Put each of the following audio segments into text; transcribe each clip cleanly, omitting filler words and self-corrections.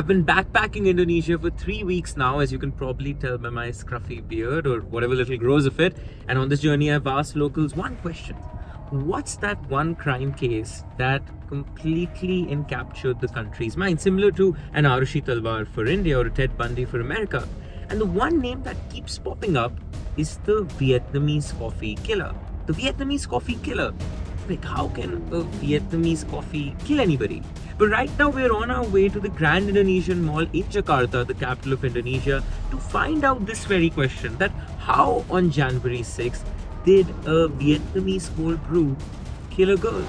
I've been backpacking Indonesia for 3 weeks now, as you can probably tell by my scruffy beard or whatever little grows of it. And on this journey, I've asked locals one question. What's that one crime case that completely encaptured the country's mind, similar to an Arushi Talwar for India or a Ted Bundy for America? And the one name that keeps popping up is the Vietnamese coffee killer. The Vietnamese coffee killer. Like, how can a Vietnamese coffee kill anybody? But right now we're on our way to the Grand Indonesian Mall in Jakarta, the capital of Indonesia, to find out this very question, that how on January 6th did a Vietnamese cold brew kill a girl?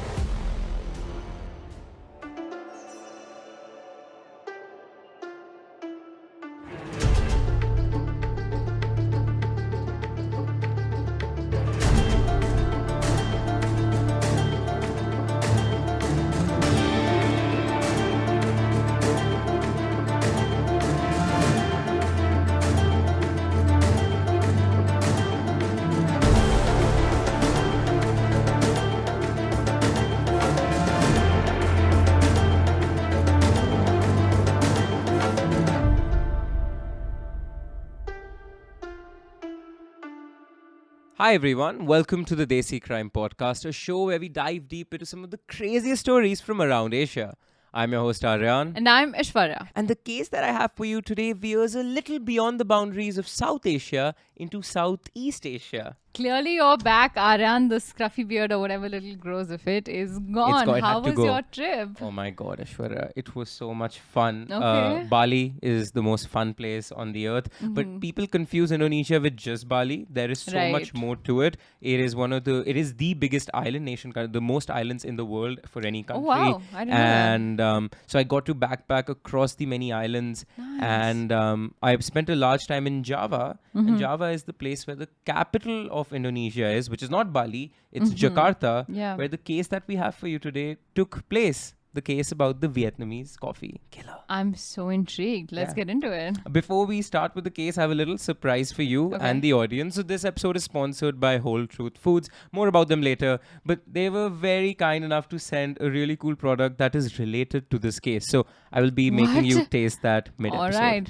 Hi everyone, welcome to the Desi Crime Podcast, a show where we dive deep into some of the craziest stories from around Asia. I'm your host Aryaan. And I'm Aishwarya. And the case that I have for you today veers a little beyond the boundaries of South Asia into Southeast Asia. Clearly you're back, Aryaan. The scruffy beard or whatever little grows of it is gone. How was your trip? Oh my god, Aishwarya, it was so much fun. Okay. Bali is the most fun place on the earth, but people confuse Indonesia with just Bali. There is so much more to it. It is the biggest island nation, the most islands in the world for any country. Oh wow, I didn't know that. And so I got to backpack across the many islands. Nice. And I spent a large time in Java. And Java is the place where the capital of Indonesia is, which is not Bali, it's Jakarta, where the case that we have for you today took place. The case about the Vietnamese coffee killer. I'm so intrigued. Let's get into it. Before we start with the case, I have a little surprise for you and the audience. So this episode is sponsored by Whole Truth Foods. More about them later. But they were very kind enough to send a really cool product that is related to this case. So I will be making you taste that mid-episode. All right.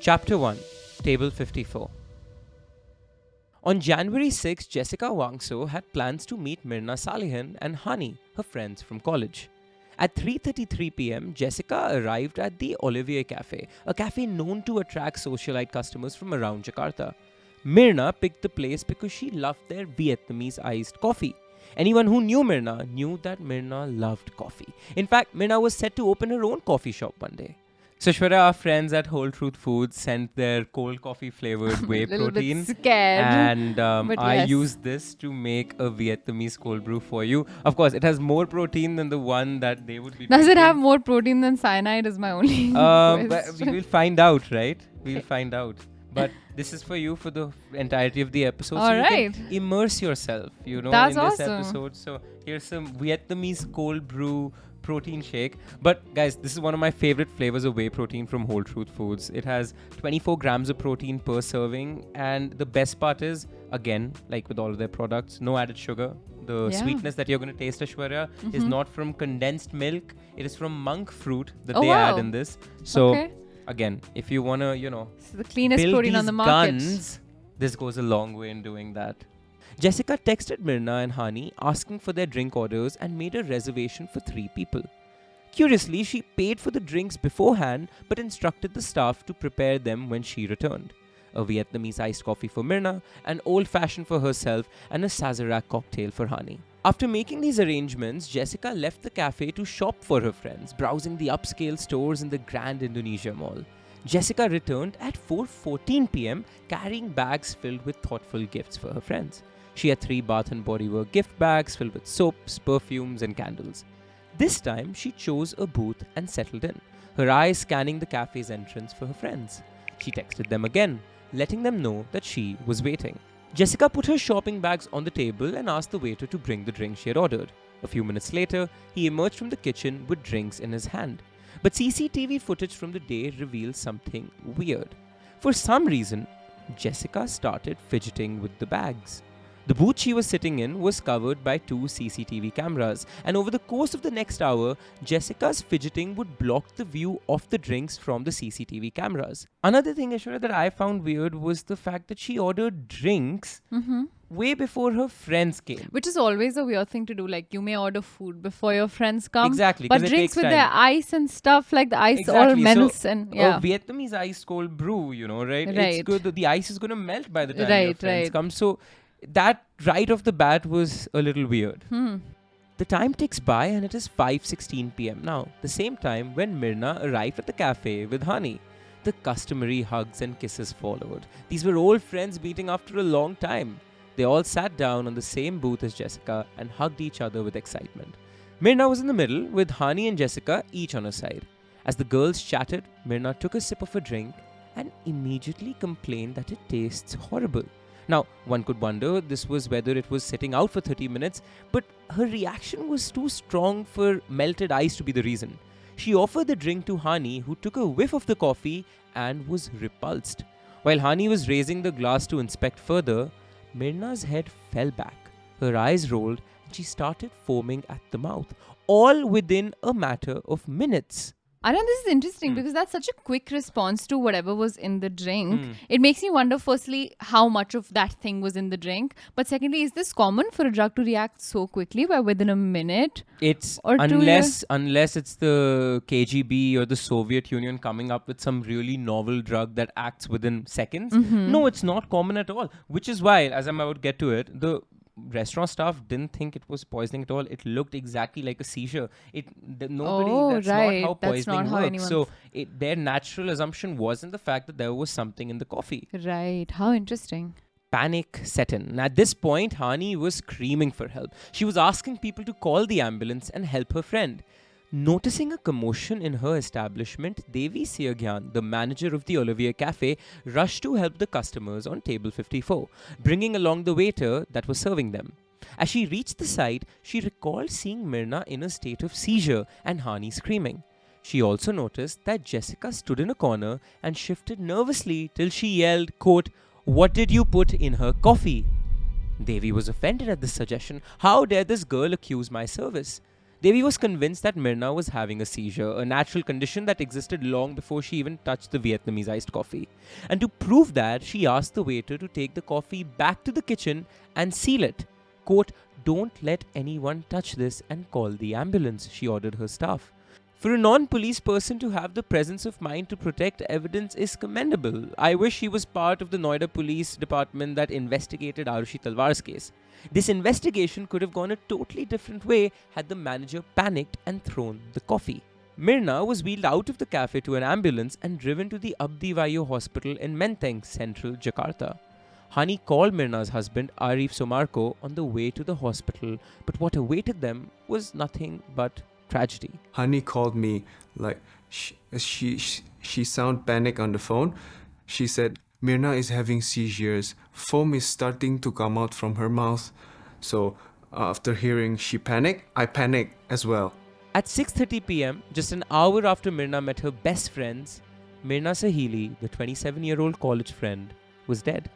Chapter 1, Table 54. On January 6, Jessica Wongso had plans to meet Mirna Salihin and Hani, her friends from college. At 3:33 p.m., Jessica arrived at the Olivier Café, a cafe known to attract socialite customers from around Jakarta. Mirna picked the place because she loved their Vietnamese iced coffee. Anyone who knew Mirna knew that Mirna loved coffee. In fact, Mirna was set to open her own coffee shop one day. So Aishwarya, our friends at Whole Truth Foods sent their cold coffee flavored whey protein. Bit scared. And I used this to make a Vietnamese cold brew for you. Of course, it has more protein than the one that they would be Does drinking. it have more protein than cyanide is my only But question. we will find out, right? We'll find out. But this is for you for the entirety of the episode. All so you right. can immerse yourself, in That's this awesome. episode. So here's some Vietnamese cold brew protein shake. But guys, this is one of my favorite flavors of whey protein from Whole Truth Foods. It has 24 grams of protein per serving, and the best part is, again, like with all of their products, no added sugar. The sweetness that you're going to taste, Aishwarya, is not from condensed milk. It is from monk fruit that they add in this. So again, if you want to, It's the cleanest build protein these on the market. guns, this goes a long way in doing that. Jessica texted Mirna and Hani asking for their drink orders and made a reservation for 3 people. Curiously, she paid for the drinks beforehand but instructed the staff to prepare them when she returned. A Vietnamese iced coffee for Mirna, an old-fashioned for herself, and a Sazerac cocktail for Hani. After making these arrangements, Jessica left the cafe to shop for her friends, browsing the upscale stores in the Grand Indonesia Mall. Jessica returned at 4:14 p.m. carrying bags filled with thoughtful gifts for her friends. She had 3 Bath & Body Works gift bags filled with soaps, perfumes and candles. This time, she chose a booth and settled in, her eyes scanning the cafe's entrance for her friends. She texted them again, letting them know that she was waiting. Jessica put her shopping bags on the table and asked the waiter to bring the drink she had ordered. A few minutes later, he emerged from the kitchen with drinks in his hand. But CCTV footage from the day revealed something weird. For some reason, Jessica started fidgeting with the bags. The booth she was sitting in was covered by 2 CCTV cameras, and over the course of the next hour, Jessica's fidgeting would block the view of the drinks from the CCTV cameras. Another thing, Aishwarya, that I found weird was the fact that she ordered drinks way before her friends came. Which is always a weird thing to do. Like, you may order food before your friends come. Exactly. But drinks with their ice and stuff, like the ice all melts. And a Vietnamese ice cold brew, right? It's good that the ice is going to melt by the time your friends come. So that right off the bat was a little weird. The time ticks by and it is 5:16 p.m. now, the same time when Myrna arrived at the cafe with Hani. The customary hugs and kisses followed. These were old friends meeting after a long time. They all sat down on the same booth as Jessica and hugged each other with excitement. Myrna was in the middle with Hani and Jessica each on her side. As the girls chatted, Myrna took a sip of a drink and immediately complained that it tastes horrible. Now, one could wonder this was whether it was sitting out for 30 minutes, but her reaction was too strong for melted ice to be the reason. She offered the drink to Hani, who took a whiff of the coffee and was repulsed. While Hani was raising the glass to inspect further, Myrna's head fell back, her eyes rolled, and she started foaming at the mouth, all within a matter of minutes. Aryaan, this is interesting because that's such a quick response to whatever was in the drink. It makes me wonder, firstly, how much of that thing was in the drink. But secondly, is this common for a drug to react so quickly by within a minute? It's unless it's the KGB or the Soviet Union coming up with some really novel drug that acts within seconds. No, it's not common at all. Which is why, as I'm about to get to it, the restaurant staff didn't think it was poisoning at all. It looked exactly like a seizure. That's not how poisoning works. So their natural assumption wasn't the fact that there was something in the coffee. Right. How interesting. Panic set in. At this point, Hani was screaming for help. She was asking people to call the ambulance and help her friend. Noticing a commotion in her establishment, Desi, the manager of the Olivier Cafe, rushed to help the customers on table 54, bringing along the waiter that was serving them. As she reached the site, she recalled seeing Myrna in a state of seizure and Hani screaming. She also noticed that Jessica stood in a corner and shifted nervously till she yelled, quote, "What did you put in her coffee?" Devi was offended at this suggestion. How dare this girl accuse my service? Devi was convinced that Myrna was having a seizure, a natural condition that existed long before she even touched the Vietnamese iced coffee. And to prove that, she asked the waiter to take the coffee back to the kitchen and seal it. Quote, "Don't let anyone touch this and call the ambulance," she ordered her staff. For a non-police person to have the presence of mind to protect evidence is commendable. I wish he was part of the Noida Police Department that investigated Arushi Talwar's case. This investigation could have gone a totally different way had the manager panicked and thrown the coffee. Myrna was wheeled out of the cafe to an ambulance and driven to the Abdi Vayu Hospital in Menteng, central Jakarta. Hani called Myrna's husband Arif Somarko on the way to the hospital, but what awaited them was nothing but tragedy. Hani called me like she sound panic on the phone. She said, "Myrna is having seizures. Foam is starting to come out from her mouth." So after hearing she panicked, I panicked as well. At 6:30 p.m., just an hour after Myrna met her best friends, Myrna Sahili, the 27-year-old college friend, was dead.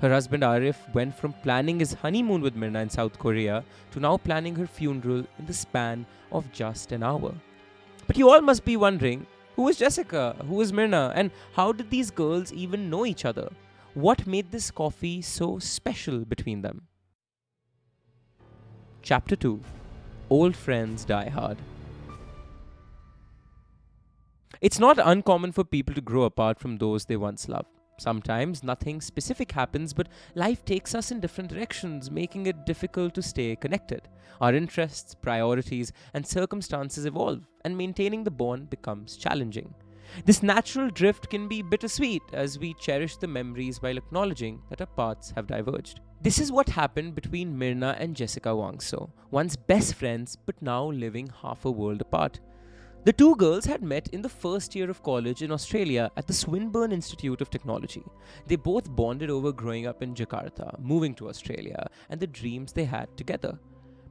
Her husband Arif went from planning his honeymoon with Myrna in South Korea to now planning her funeral in the span of just an hour. But you all must be wondering, who was Jessica? Who was Myrna? And how did these girls even know each other? What made this coffee so special between them? Chapter 2. Old Friends Die Hard. It's not uncommon for people to grow apart from those they once loved. Sometimes nothing specific happens, but life takes us in different directions, making it difficult to stay connected. Our interests, priorities, and circumstances evolve, and maintaining the bond becomes challenging. This natural drift can be bittersweet as we cherish the memories while acknowledging that our paths have diverged. This is what happened between Myrna and Jessica Wongso, once best friends but now living half a world apart. The two girls had met in the first year of college in Australia at the Swinburne Institute of Technology. They both bonded over growing up in Jakarta, moving to Australia, and the dreams they had together.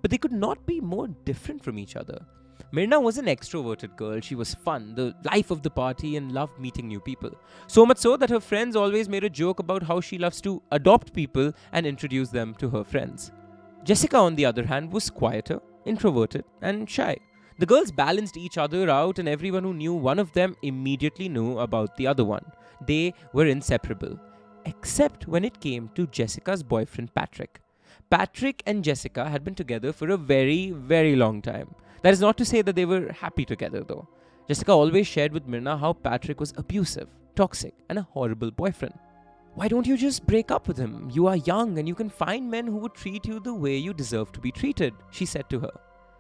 But they could not be more different from each other. Myrna was an extroverted girl. She was fun, the life of the party, and loved meeting new people. So much so that her friends always made a joke about how she loves to adopt people and introduce them to her friends. Jessica, on the other hand, was quieter, introverted, and shy. The girls balanced each other out, and everyone who knew one of them immediately knew about the other one. They were inseparable. Except when it came to Jessica's boyfriend Patrick. Patrick and Jessica had been together for a very, very long time. That is not to say that they were happy together though. Jessica always shared with Myrna how Patrick was abusive, toxic, and a horrible boyfriend. Why don't you just break up with him? You are young and you can find men who would treat you the way you deserve to be treated, she said to her.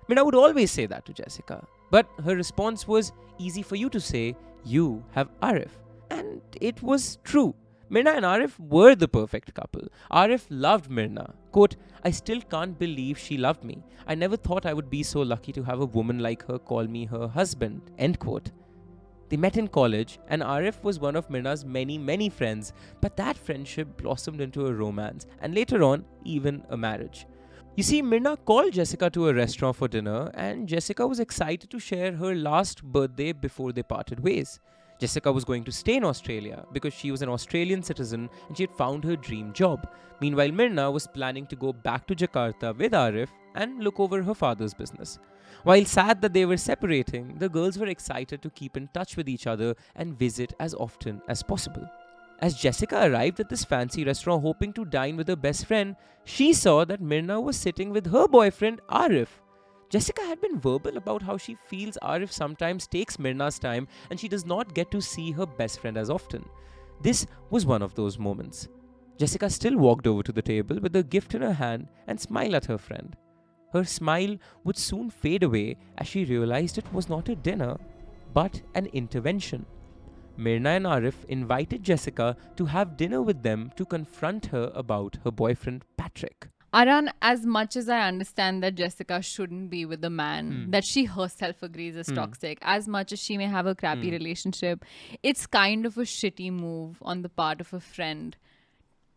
Myrna would always say that to Jessica. But her response was, easy for you to say, you have Arif. And it was true. Myrna and Arif were the perfect couple. Arif loved Myrna. Quote, I still can't believe she loved me. I never thought I would be so lucky to have a woman like her call me her husband. End quote. They met in college and Arif was one of Myrna's many, many friends. But that friendship blossomed into a romance and later on, even a marriage. You see, Myrna called Jessica to a restaurant for dinner and Jessica was excited to share her last birthday before they parted ways. Jessica was going to stay in Australia because she was an Australian citizen and she had found her dream job. Meanwhile, Myrna was planning to go back to Jakarta with Arif and look over her father's business. While sad that they were separating, the girls were excited to keep in touch with each other and visit as often as possible. As Jessica arrived at this fancy restaurant hoping to dine with her best friend, she saw that Myrna was sitting with her boyfriend Arif. Jessica had been verbal about how she feels Arif sometimes takes Myrna's time and she does not get to see her best friend as often. This was one of those moments. Jessica still walked over to the table with a gift in her hand and smiled at her friend. Her smile would soon fade away as she realized it was not a dinner, but an intervention. Myrna and Arif invited Jessica to have dinner with them to confront her about her boyfriend Patrick. Aryaan, as much as I understand that Jessica shouldn't be with a man that she herself agrees is toxic, as much as she may have a crappy relationship, it's kind of a shitty move on the part of a friend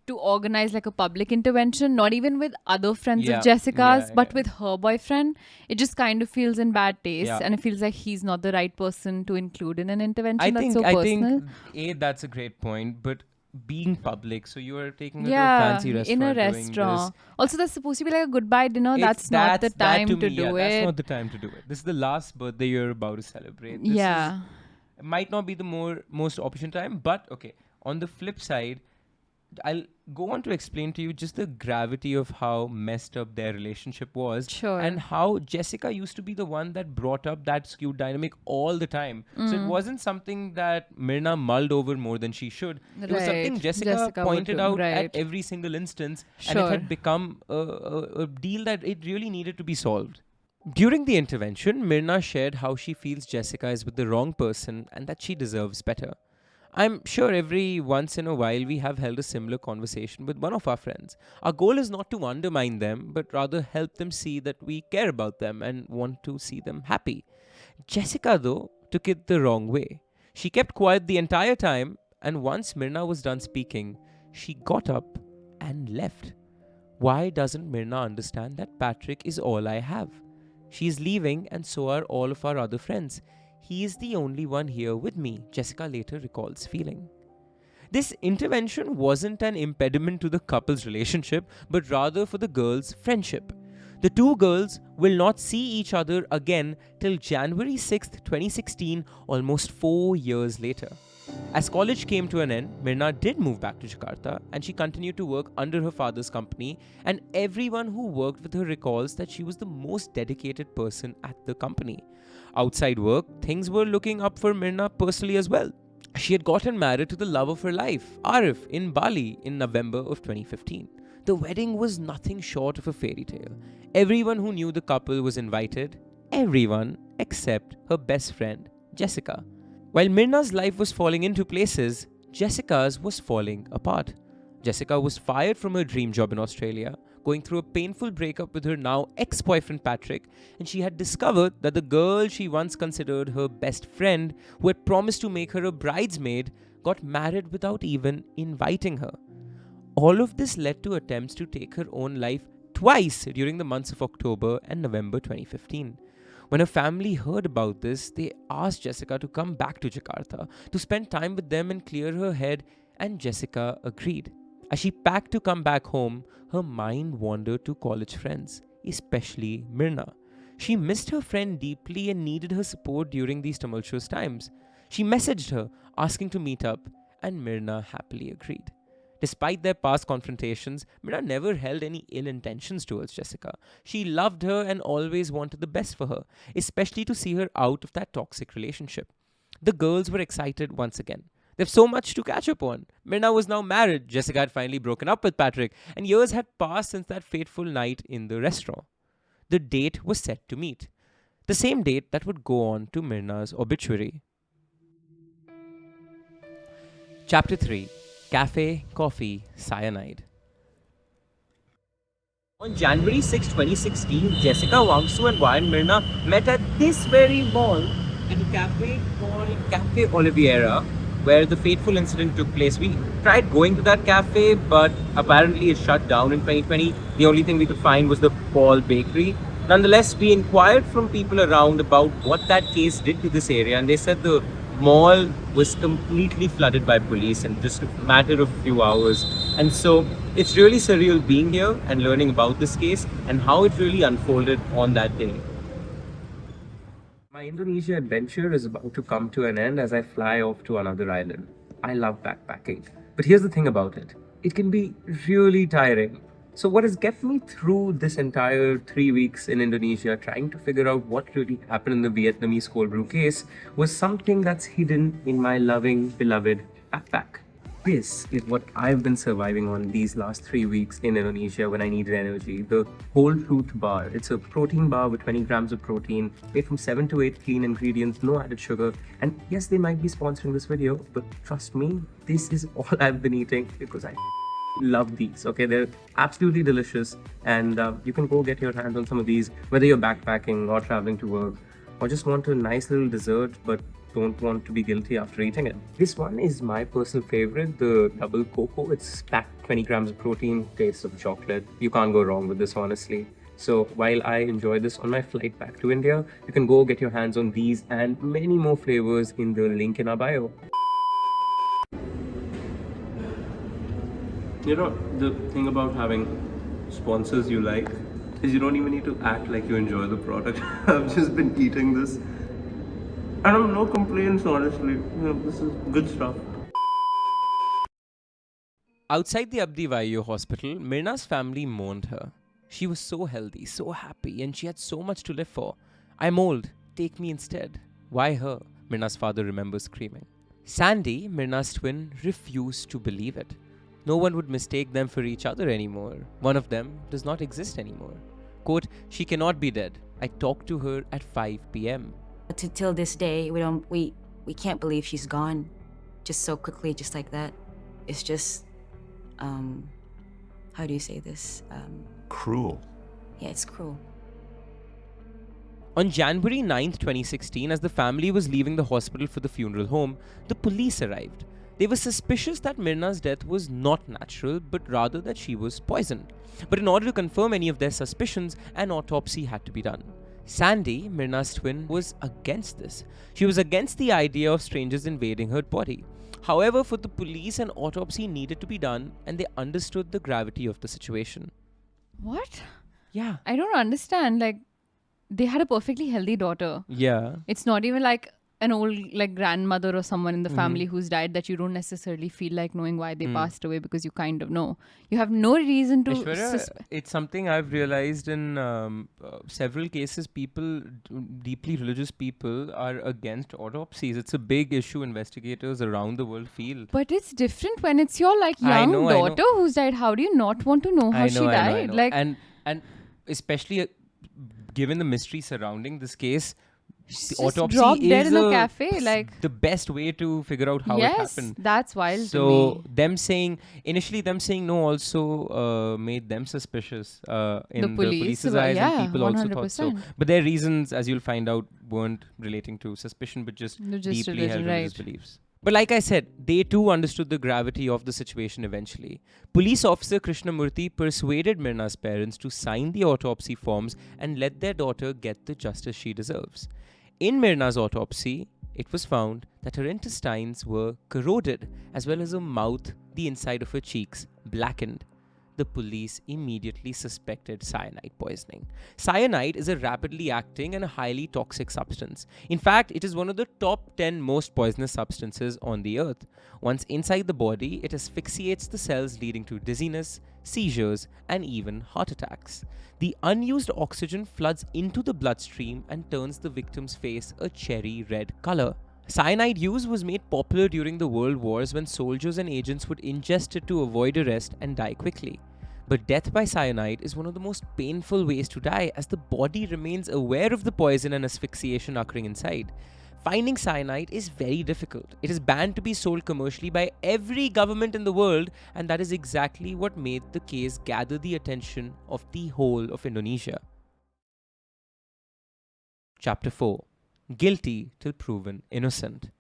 to organize like a public intervention, not even with other friends of Jessica's, but with her boyfriend. It just kind of feels in bad taste and it feels like he's not the right person to include in an intervention. That's so personal. I think, that's a great point, but being public, so you are taking her to a fancy restaurant, in a restaurant. Also, that's supposed to be like a goodbye dinner. That's not the time to do it. That's not the time to do it. This is the last birthday you're about to celebrate. This it might not be the most opportune time, but okay. On the flip side, I'll go on to explain to you just the gravity of how messed up their relationship was. Sure. And how Jessica used to be the one that brought up that skewed dynamic all the time. So it wasn't something that Myrna mulled over more than she should. It was something Jessica pointed out at every single instance. And it had become a deal that it really needed to be solved. During the intervention, Myrna shared how she feels Jessica is with the wrong person and that she deserves better. I'm sure every once in a while we have held a similar conversation with one of our friends. Our goal is not to undermine them, but rather help them see that we care about them and want to see them happy. Jessica, though, took it the wrong way. She kept quiet the entire time, and once Myrna was done speaking, she got up and left. Why doesn't Myrna understand that Patrick is all I have? She is leaving, and so are all of our other friends. He is the only one here with me, Jessica later recalls feeling. This intervention wasn't an impediment to the couple's relationship, but rather for the girls' friendship. The two girls will not see each other again till January 6th, 2016, almost 4 years later. As college came to an end, Myrna did move back to Jakarta and she continued to work under her father's company, and everyone who worked with her recalls that she was the most dedicated person at the company. Outside work, things were looking up for Myrna personally as well. She had gotten married to the love of her life, Arif, in Bali in November of 2015. The wedding was nothing short of a fairy tale. Everyone who knew the couple was invited, everyone except her best friend, Jessica. While Myrna's life was falling into places, Jessica's was falling apart. Jessica was fired from her dream job in Australia, going through a painful breakup with her now ex-boyfriend Patrick, and she had discovered that the girl she once considered her best friend, who had promised to make her a bridesmaid, got married without even inviting her. All of this led to attempts to take her own life twice during the months of October and November 2015. When her family heard about this, they asked Jessica to come back to Jakarta to spend time with them and clear her head, and Jessica agreed. As she packed to come back home, her mind wandered to college friends, especially Myrna. She missed her friend deeply and needed her support during these tumultuous times. She messaged her, asking to meet up, and Myrna happily agreed. Despite their past confrontations, Myrna never held any ill intentions towards Jessica. She loved her and always wanted the best for her, especially to see her out of that toxic relationship. The girls were excited once again. They've so much to catch up on. Myrna was now married, Jessica had finally broken up with Patrick, and years had passed since that fateful night in the restaurant. The date was set to meet. The same date that would go on to Myrna's obituary. Chapter 3: Café, Coffee, Cyanide. On January 6, 2016, Jessica, Wongso and Myrna met at this very mall at a cafe called Cafe Oliveira, where the fateful incident took place. We tried going to that cafe, but apparently it shut down in 2020. The only thing we could find was the Paul Bakery. Nonetheless, we inquired from people around about what that case did to this area, and they said the mall was completely flooded by police in just a matter of a few hours. And so it's really surreal being here and learning about this case and how it really unfolded on that day. My Indonesia adventure is about to come to an end as I fly off to another island. I love backpacking, but here's the thing about it. It can be really tiring. So what has kept me through this entire 3 weeks in Indonesia trying to figure out what really happened in the Vietnamese cold brew case was something that's hidden in my loving, beloved backpack. This is what I've been surviving on these last 3 weeks in Indonesia when I needed energy. The Whole Truth Bar. It's a protein bar with 20 grams of protein, made from 7 to 8 clean ingredients, no added sugar. And yes, they might be sponsoring this video, but trust me, this is all I've been eating because I love these. Okay, they're absolutely delicious, and you can go get your hands on some of these, whether you're backpacking or traveling to work, or just want a nice little dessert but don't want to be guilty after eating it. This one is my personal favorite, the double cocoa. It's packed 20 grams of protein, tastes of chocolate. You can't go wrong with this, honestly. So while I enjoy this on my flight back to India, you can go get your hands on these and many more flavors in the link in our bio. You know, the thing about having sponsors you like is you don't even need to act like you enjoy the product. I've just been eating this and I have no complaints, honestly. This is good stuff. Outside the Abdi Vayu hospital, Myrna's family mourned her. She was so healthy, so happy, and she had so much to live for. I'm old, take me instead. Why her? Myrna's father remembers screaming. Sandy, Myrna's twin, refused to believe it. No one would mistake them for each other anymore. One of them does not exist anymore. Quote, she cannot be dead. I talked to her at 5 p.m. Till this day, we can't believe she's gone. Just so quickly, just like that. It's just, how do you say this? Cruel. Yeah, it's cruel. On January 9th, 2016, as the family was leaving the hospital for the funeral home, the police arrived. They were suspicious that Myrna's death was not natural, but rather that she was poisoned. But in order to confirm any of their suspicions, an autopsy had to be done. Sandy, Myrna's twin, was against this. She was against the idea of strangers invading her body. However, for the police, an autopsy needed to be done, and they understood the gravity of the situation. What? Yeah. I don't understand. Like, they had a perfectly healthy daughter. Yeah. It's not even like an old like grandmother or someone in the family who's died that you don't necessarily feel like knowing why they passed away, because you kind of know. You have no reason to Aishwarya, it's something I've realized in several cases. People, deeply religious people, are against autopsies. It's a big issue investigators around the world feel. But it's different when it's your like young daughter who's died. How do you not want to know how she died? I know. Like, and especially given the mystery surrounding this case, the just autopsy dropped dead is in a cafe, like the best way to figure out how it happened. That's wild So to me. them saying no also made them suspicious in the police's eyes, and people 100%. Also thought so. But their reasons, as you'll find out, weren't relating to suspicion, but just deeply held religious beliefs. But like I said, they too understood the gravity of the situation eventually. Police officer Krishnamurthy persuaded Mirna's parents to sign the autopsy forms and let their daughter get the justice she deserves. In Mirna's autopsy, it was found that her intestines were corroded, as well as her mouth, the inside of her cheeks, blackened. The police immediately suspected cyanide poisoning. Cyanide is a rapidly acting and a highly toxic substance. In fact, it is one of the top 10 most poisonous substances on the earth. Once inside the body, it asphyxiates the cells, leading to dizziness, seizures, and even heart attacks. The unused oxygen floods into the bloodstream and turns the victim's face a cherry red color. Cyanide use was made popular during the World Wars when soldiers and agents would ingest it to avoid arrest and die quickly. But death by cyanide is one of the most painful ways to die, as the body remains aware of the poison and asphyxiation occurring inside. Finding cyanide is very difficult. It is banned to be sold commercially by every government in the world, and that is exactly what made the case gather the attention of the whole of Indonesia. Chapter 4. Guilty till proven innocent.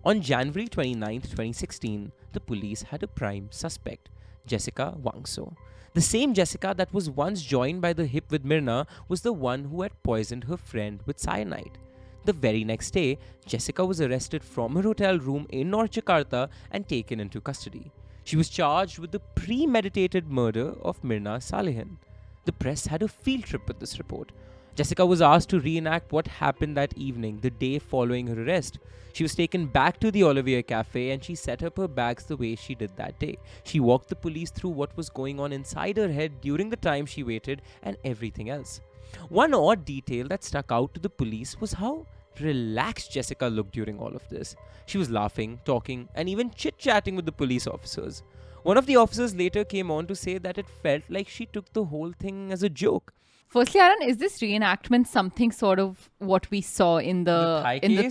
On January 29, 2016, the police had a prime suspect, Jessica Wongso. The same Jessica that was once joined by the hip with Mirna was the one who had poisoned her friend with cyanide. The very next day, Jessica was arrested from her hotel room in North Jakarta and taken into custody. She was charged with the premeditated murder of Mirna Salihin. The press had a field trip with this report. Jessica was asked to reenact what happened that evening, the day following her arrest. She was taken back to the Olivier Café and she set up her bags the way she did that day. She walked the police through what was going on inside her head during the time she waited and everything else. One odd detail that stuck out to the police was how relaxed Jessica looked during all of this. She was laughing, talking, and even chit-chatting with the police officers. One of the officers later came on to say that it felt like she took the whole thing as a joke. Firstly, Aryaan, is this reenactment something sort of what we saw in the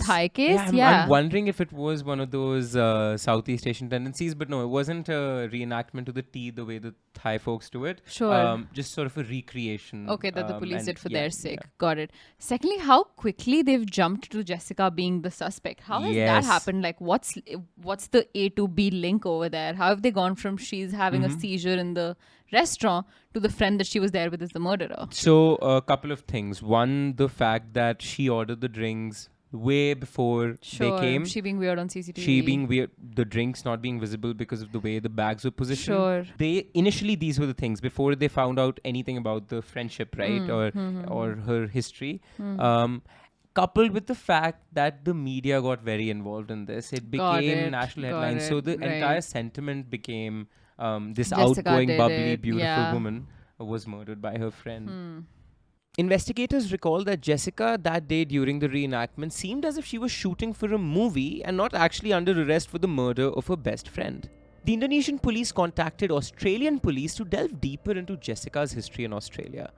Thai case? I'm wondering if it was one of those Southeast Asian tendencies, but no, it wasn't a reenactment to the T the way the Thai folks do it. Sure. Just sort of a recreation. Okay, that the police did for their sake. Yeah. Got it. Secondly, how quickly they've jumped to Jessica being the suspect. How has that happened? Like, what's the A to B link over there? How have they gone from she's having a seizure in the restaurant to the friend that she was there with is the murderer? So, a couple of things. One, the fact that she ordered the drinks way before they came. She being weird on CCTV. She being weird, the drinks not being visible because of the way the bags were positioned. Sure. Initially these were the things before they found out anything about the friendship, right? Or her history. Coupled with the fact that the media got very involved in this. It became national headlines. So the entire sentiment became this Jessica outgoing, bubbly, it. beautiful woman was murdered by her friend. Investigators recall that Jessica that day during the reenactment seemed as if she was shooting for a movie and not actually under arrest for the murder of her best friend. The Indonesian police contacted Australian police to delve deeper into Jessica's history in Australia.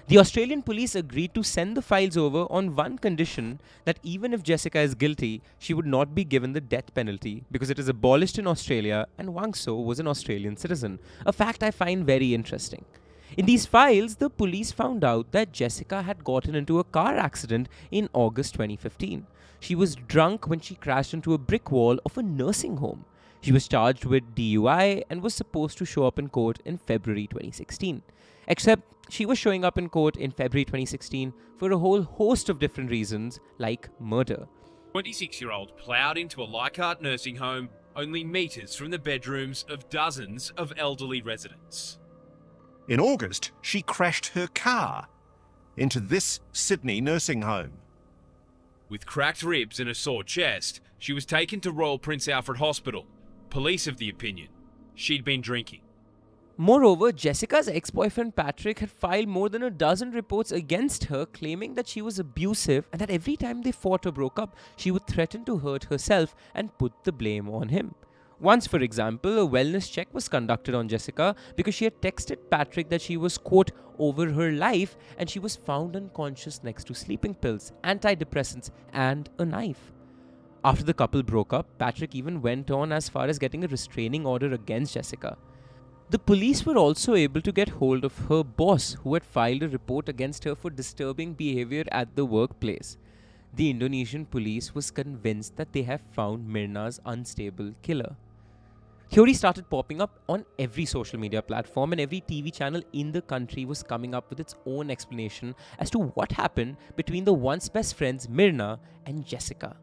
The Australian police agreed to send the files over on one condition, that even if Jessica is guilty, she would not be given the death penalty because it is abolished in Australia and Wongso was an Australian citizen, a fact I find very interesting. In these files, the police found out that Jessica had gotten into a car accident in August 2015. She was drunk when she crashed into a brick wall of a nursing home. She was charged with DUI and was supposed to show up in court in February 2016. Except she was showing up in court in February 2016 for a whole host of different reasons, like murder. 26-year-old ploughed into a Leichhardt nursing home only metres from the bedrooms of dozens of elderly residents. In August, she crashed her car into this Sydney nursing home. With cracked ribs and a sore chest, she was taken to Royal Prince Alfred Hospital. Police of the opinion she'd been drinking. Moreover, Jessica's ex-boyfriend Patrick had filed more than a dozen reports against her, claiming that she was abusive and that every time they fought or broke up, she would threaten to hurt herself and put the blame on him. Once, for example, a wellness check was conducted on Jessica because she had texted Patrick that she was, quote, over her life, and she was found unconscious next to sleeping pills, antidepressants, and a knife. After the couple broke up, Patrick even went on as far as getting a restraining order against Jessica. The police were also able to get hold of her boss, who had filed a report against her for disturbing behavior at the workplace. the Indonesian police was convinced that they have found Myrna's unstable killer. Theories started popping up on every social media platform, and every TV channel in the country was coming up with its own explanation as to what happened between the once best friends Myrna and Jessica.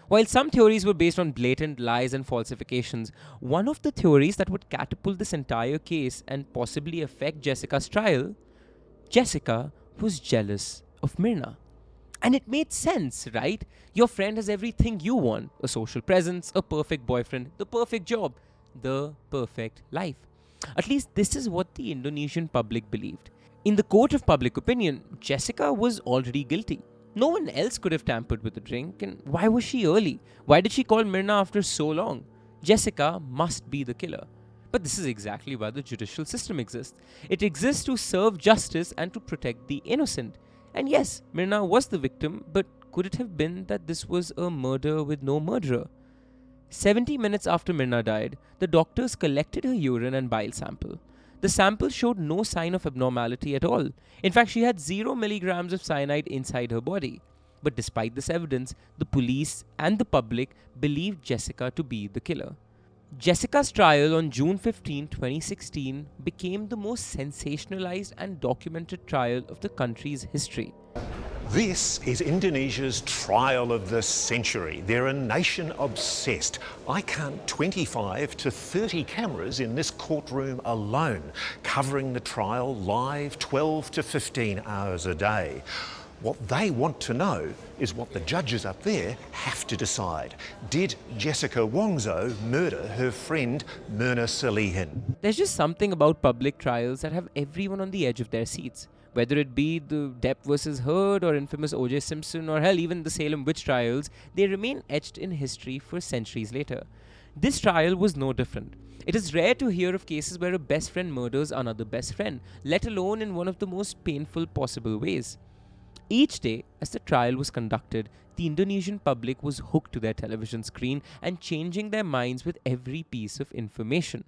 While some theories were based on blatant lies and falsifications, one of the theories that would catapult this entire case and possibly affect Jessica's trial, Jessica was jealous of Myrna. And it made sense, right? Your friend has everything you want: a social presence, a perfect boyfriend, the perfect job, the perfect life. At least this is what the Indonesian public believed. In the court of public opinion, Jessica was already guilty. No one else could have tampered with the drink, and why was she early? Why did she call Myrna after so long? Jessica must be the killer. But this is exactly why the judicial system exists. It exists to serve justice and to protect the innocent. And yes, Myrna was the victim, but could it have been that this was a murder with no murderer? 70 minutes after Myrna died, the doctors collected her urine and bile sample. The sample showed no sign of abnormality at all. In fact, she had 0 milligrams of cyanide inside her body. But despite this evidence, the police and the public believed Jessica to be the killer. Jessica's trial on June 15, 2016 became the most sensationalized and documented trial of the country's history. This is Indonesia's trial of the century. They're a nation obsessed. I count 25 to 30 cameras in this courtroom alone, covering the trial live 12 to 15 hours a day. What they want to know is what the judges up there have to decide. Did Jessica Wongso murder her friend Myrna Salihin? There's just something about public trials that have everyone on the edge of their seats. Whether it be the Depp versus Heard or infamous O.J. Simpson or hell, even the Salem witch trials, they remain etched in history for centuries later. This trial was no different. It is rare to hear of cases where a best friend murders another best friend, let alone in one of the most painful possible ways. Each day, as the trial was conducted, the Indonesian public was hooked to their television screen and changing their minds with every piece of information.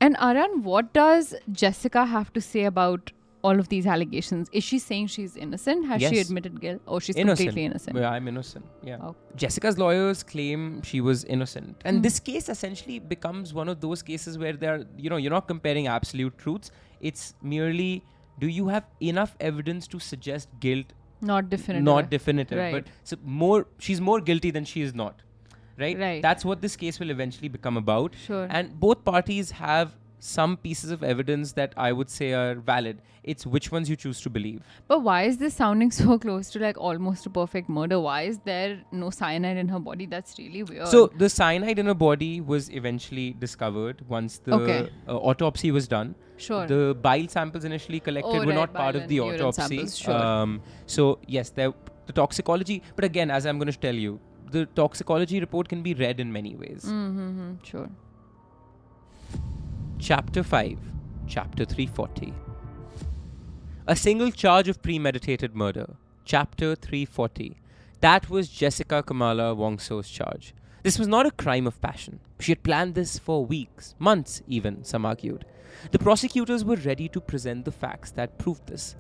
And Aryaan, what does Jessica have to say about all of these allegations? Is she saying she's innocent? Has she Yes. admitted guilt? Or she's Innocent. completely innocent? Well, I'm innocent, yeah. Oh. Jessica's lawyers claim she was innocent. And this case essentially becomes one of those cases where you're not comparing absolute truths. It's merely, do you have enough evidence to suggest guilt? Not definitive. Not definitive. Right. But she's more guilty than she is not. Right? Right. That's what this case will eventually become about. Sure. And both parties have some pieces of evidence that I would say are valid. It's which ones you choose to believe. But why is this sounding so close to like almost a perfect murder? Why is there no cyanide in her body? That's really weird. So the cyanide in her body was eventually discovered once the autopsy was done. Sure. The bile samples initially collected were not part of the bile and urine autopsy. samples, sure. So yes, the toxicology. But again, as I'm going to tell you, the toxicology report can be read in many ways. Sure. Chapter 5, Chapter 340. A single charge of premeditated murder. Chapter 340. That was Jessica Kamala Wongso's charge. This was not a crime of passion. She had planned this for weeks, months even, some argued. The prosecutors were ready to present the facts that proved this.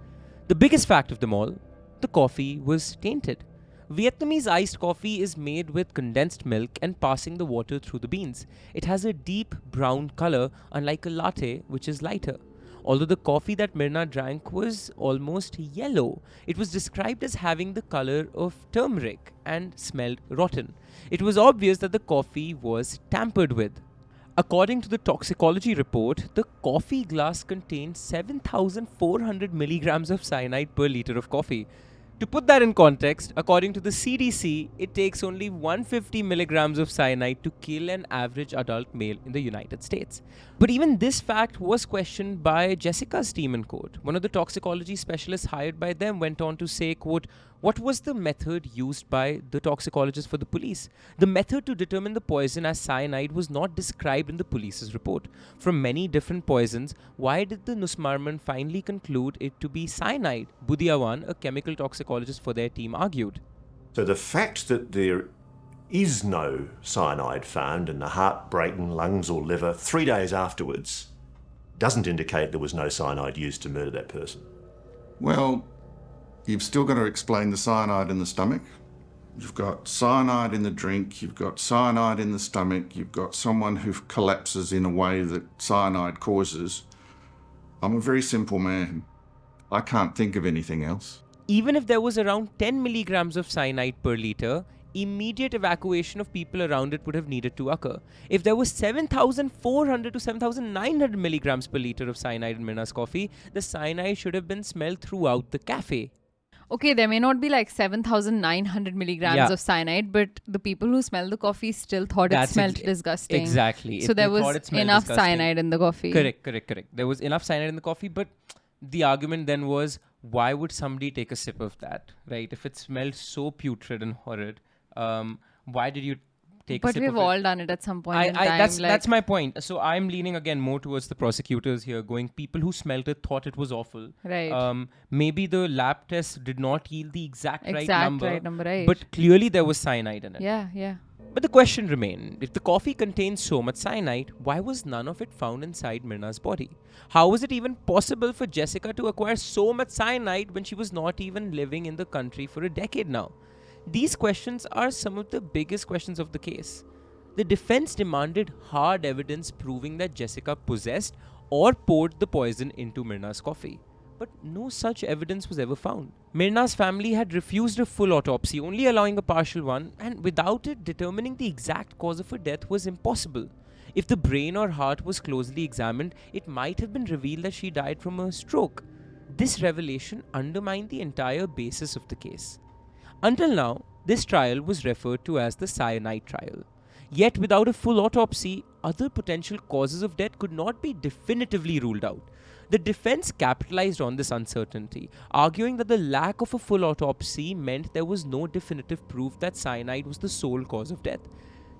The biggest fact of them all, the coffee was tainted. Vietnamese iced coffee is made with condensed milk and passing the water through the beans. It has a deep brown color, unlike a latte, which is lighter. Although the coffee that Myrna drank was almost yellow, it was described as having the color of turmeric and smelled rotten. It was obvious that the coffee was tampered with. According to the toxicology report, the coffee glass contained 7,400 milligrams of cyanide per liter of coffee. To put that in context, according to the CDC, it takes only 150 milligrams of cyanide to kill an average adult male in the United States. But even this fact was questioned by Jessica's team in court. One of the toxicology specialists hired by them went on to say, quote, "What was the method used by the toxicologist for the police? The method to determine the poison as cyanide was not described in the police's report. From many different poisons, why did the Nusmarman finally conclude it to be cyanide?" Budiawan, a chemical toxicologist for their team, argued. So the fact that there is no cyanide found in the heart, brain, lungs or liver 3 days afterwards doesn't indicate there was no cyanide used to murder that person. Well, you've still got to explain the cyanide in the stomach, You've got cyanide in the drink, you've got cyanide in the stomach, you've got someone who collapses in a way that cyanide causes. I'm a very simple man. I can't think of anything else. Even if there was around 10 milligrams of cyanide per liter, immediate evacuation of people around it would have needed to occur. If there was 7,400 to 7,900 milligrams per liter of cyanide in Myrna's coffee, the cyanide should have been smelled throughout the cafe. Okay, there may not be like 7,900 milligrams Yeah. of cyanide, but the people who smelled the coffee still thought it smelled disgusting. Exactly. So there was enough cyanide in the coffee. Correct. There was enough cyanide in the coffee, but the argument then was, why would somebody take a sip of that, right? If it smelled so putrid and horrid, why did you take a But sip we've of it? all done it at some point in time. That's my point. So I'm leaning again more towards the prosecutors here, going, people who smelled it thought it was awful. Right. Maybe the lab test did not yield the exact right number, right. but clearly there was cyanide in it. Yeah. But the question remained, if the coffee contains so much cyanide, why was none of it found inside Myrna's body? How was it even possible for Jessica to acquire so much cyanide when she was not even living in the country for a decade now? These questions are some of the biggest questions of the case. The defense demanded hard evidence proving that Jessica possessed or poured the poison into Myrna's coffee. But no such evidence was ever found. Myrna's family had refused a full autopsy, only allowing a partial one, and without it, determining the exact cause of her death was impossible. If the brain or heart was closely examined, it might have been revealed that she died from a stroke. This revelation undermined the entire basis of the case. Until now, this trial was referred to as the cyanide trial. Yet without a full autopsy, other potential causes of death could not be definitively ruled out. The defense capitalized on this uncertainty, arguing that the lack of a full autopsy meant there was no definitive proof that cyanide was the sole cause of death.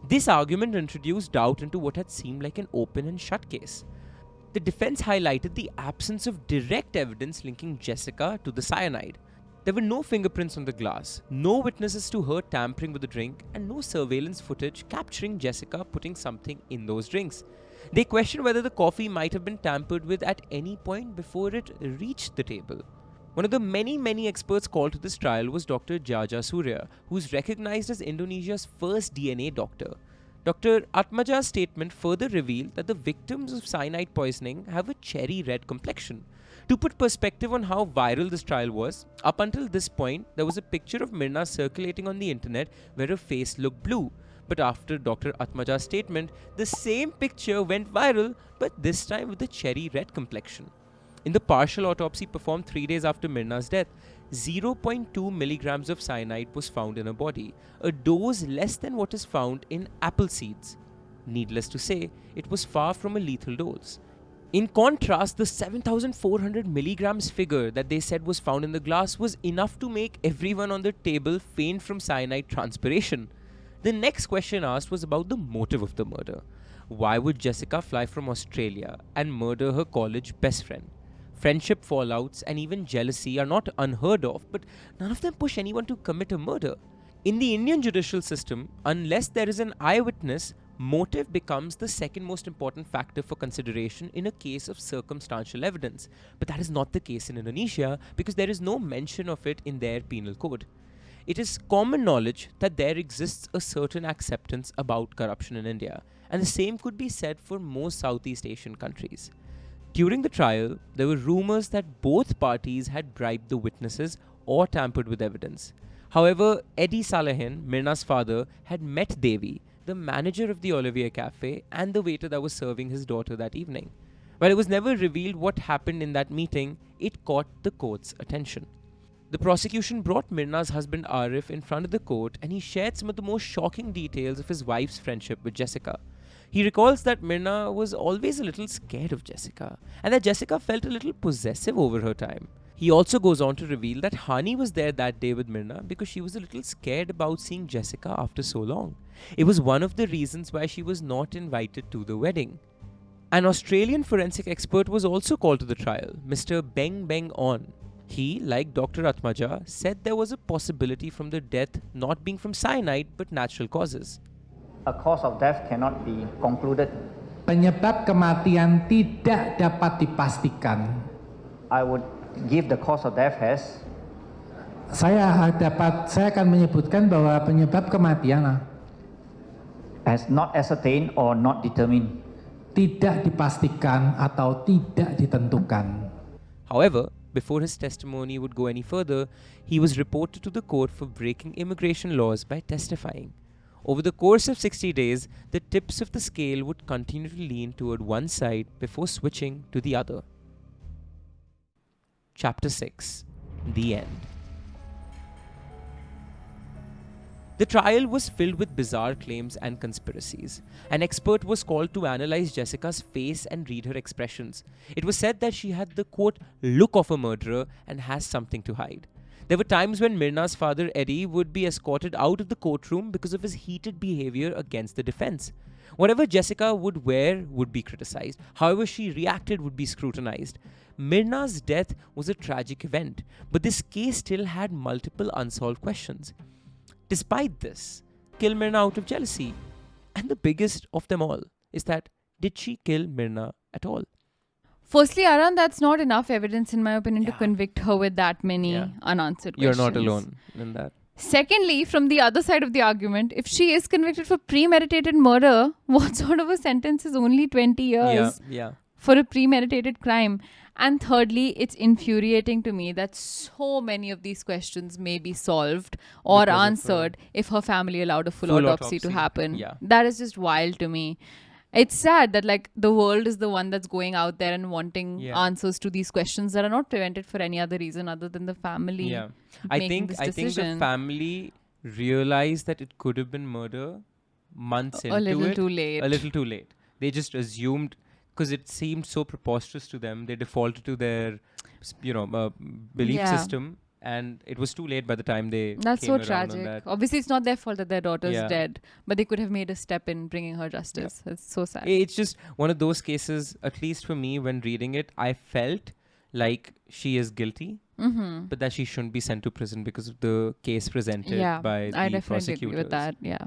This argument introduced doubt into what had seemed like an open and shut case. The defense highlighted the absence of direct evidence linking Jessica to the cyanide. There were no fingerprints on the glass, no witnesses to her tampering with the drink, and no surveillance footage capturing Jessica putting something in those drinks. They questioned whether the coffee might have been tampered with at any point before it reached the table. One of the many experts called to this trial was Dr. Jaja Surya, who is recognized as Indonesia's first DNA doctor. Dr. Atmaja's statement further revealed that the victims of cyanide poisoning have a cherry red complexion. To put perspective on how viral this trial was, up until this point, there was a picture of Myrna circulating on the internet where her face looked blue. But after Dr. Atmaja's statement, the same picture went viral, but this time with a cherry red complexion. In the partial autopsy performed 3 days after Myrna's death, 0.2 milligrams of cyanide was found in her body, a dose less than what is found in apple seeds. Needless to say, it was far from a lethal dose. In contrast, the 7,400 milligrams figure that they said was found in the glass was enough to make everyone on the table faint from cyanide transpiration. The next question asked was about the motive of the murder. Why would Jessica fly from Australia and murder her college best friend? Friendship fallouts and even jealousy are not unheard of, but none of them push anyone to commit a murder. In the Indian judicial system, unless there is an eyewitness, motive becomes the second most important factor for consideration in a case of circumstantial evidence. But that is not the case in Indonesia because there is no mention of it in their penal code. It is common knowledge that there exists a certain acceptance about corruption in India, and the same could be said for most Southeast Asian countries. During the trial, there were rumors that both parties had bribed the witnesses or tampered with evidence. However, Eddie Salahin, Myrna's father, had met Devi, the manager of the Olivier Café, and the waiter that was serving his daughter that evening. While it was never revealed what happened in that meeting, it caught the court's attention. The prosecution brought Myrna's husband Arif in front of the court, and he shared some of the most shocking details of his wife's friendship with Jessica. He recalls that Myrna was always a little scared of Jessica, and that Jessica felt a little possessive over her time. He also goes on to reveal that Hani was there that day with Myrna because she was a little scared about seeing Jessica after so long. It was one of the reasons why she was not invited to the wedding. An Australian forensic expert was also called to the trial, Mr. Beng Beng On. He, like Dr. Atmaja, said there was a possibility from the death not being from cyanide but natural causes. A cause of death cannot be concluded. Penyebab kematian tidak dapat dipastikan. I would give the cause of death as Saya akan menyebutkan bahwa penyebab kematian as not ascertained or not determined. Tidak dipastikan atau tidak ditentukan. However, before his testimony would go any further, he was reported to the court for breaking immigration laws by testifying. Over the course of 60 days, the tips of the scale would continue to lean toward one side before switching to the other. Chapter 6. The End. The trial was filled with bizarre claims and conspiracies. An expert was called to analyze Jessica's face and read her expressions. It was said that she had the quote, look of a murderer and has something to hide. There were times when Myrna's father Eddie would be escorted out of the courtroom because of his heated behavior against the defense. Whatever Jessica would wear would be criticized. However she reacted would be scrutinized. Myrna's death was a tragic event, but this case still had multiple unsolved questions. Despite this, kill Myrna out of jealousy. And the biggest of them all is that, did she kill Myrna at all? Firstly, Aryaan, that's not enough evidence, in my opinion, to convict her with that many unanswered questions. You're not alone in that. Secondly, from the other side of the argument, if she is convicted for premeditated murder, what sort of a sentence is only 20 years for a premeditated crime? And thirdly, it's infuriating to me that so many of these questions may be solved or answered if her family allowed a full autopsy to happen. Yeah. That is just wild to me. It's sad that like the world is the one that's going out there and wanting answers to these questions that are not prevented for any other reason other than the family. Yeah. I think the family realized that it could have been murder months into it. A little too late. They just assumed, because it seemed so preposterous to them, they defaulted to their, belief system, and it was too late by the time they That's came so around tragic. on that. Obviously, it's not their fault that their daughter's dead, but they could have made a step in bringing her justice. It's so sad. It's just one of those cases, at least for me, when reading it, I felt like she is guilty, but that she shouldn't be sent to prison because of the case presented by the I definitely prosecutors. agree with that. Yeah.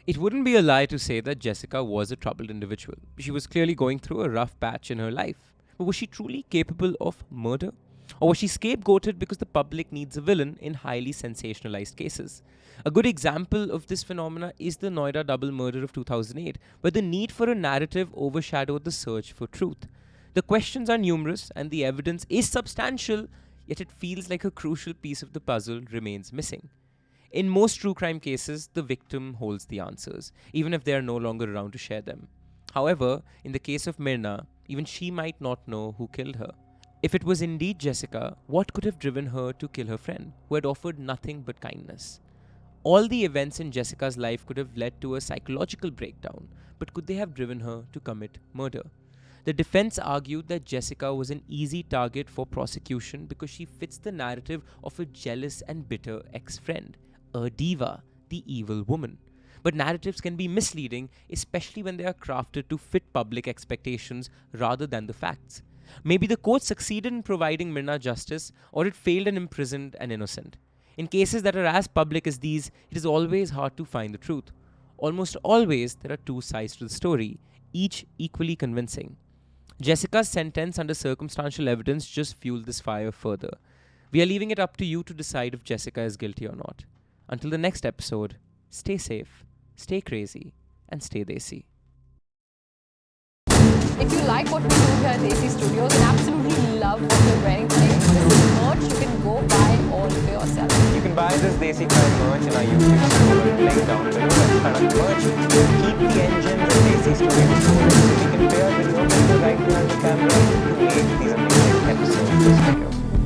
It wouldn't be a lie to say that Jessica was a troubled individual. She was clearly going through a rough patch in her life. But was she truly capable of murder? Or was she scapegoated because the public needs a villain in highly sensationalized cases? A good example of this phenomena is the Noida double murder of 2008, where the need for a narrative overshadowed the search for truth. The questions are numerous and the evidence is substantial, yet it feels like a crucial piece of the puzzle remains missing. In most true crime cases, the victim holds the answers, even if they are no longer around to share them. However, in the case of Myrna, even she might not know who killed her. If it was indeed Jessica, what could have driven her to kill her friend, who had offered nothing but kindness? All the events in Jessica's life could have led to a psychological breakdown, but could they have driven her to commit murder? The defense argued that Jessica was an easy target for prosecution because she fits the narrative of a jealous and bitter ex-friend. A diva, the evil woman. But narratives can be misleading, especially when they are crafted to fit public expectations rather than the facts. Maybe the court succeeded in providing Myrna justice, or it failed and imprisoned an innocent. In cases that are as public as these, it is always hard to find the truth. Almost always, there are two sides to the story, each equally convincing. Jessica's sentence under circumstantial evidence just fueled this fire further. We are leaving it up to you to decide if Jessica is guilty or not. Until the next episode, stay safe, stay crazy, and stay Desi. If you like what we do here at Desi Studios and absolutely love what we're wearing today, this is merch you can go buy all for yourself. You can buy this Desi Crime merch in our YouTube store, link down below. That's merch. Keep the engines at Desi Studios so we can pair with your picture right behind the camera to make these amazing episodes just for you.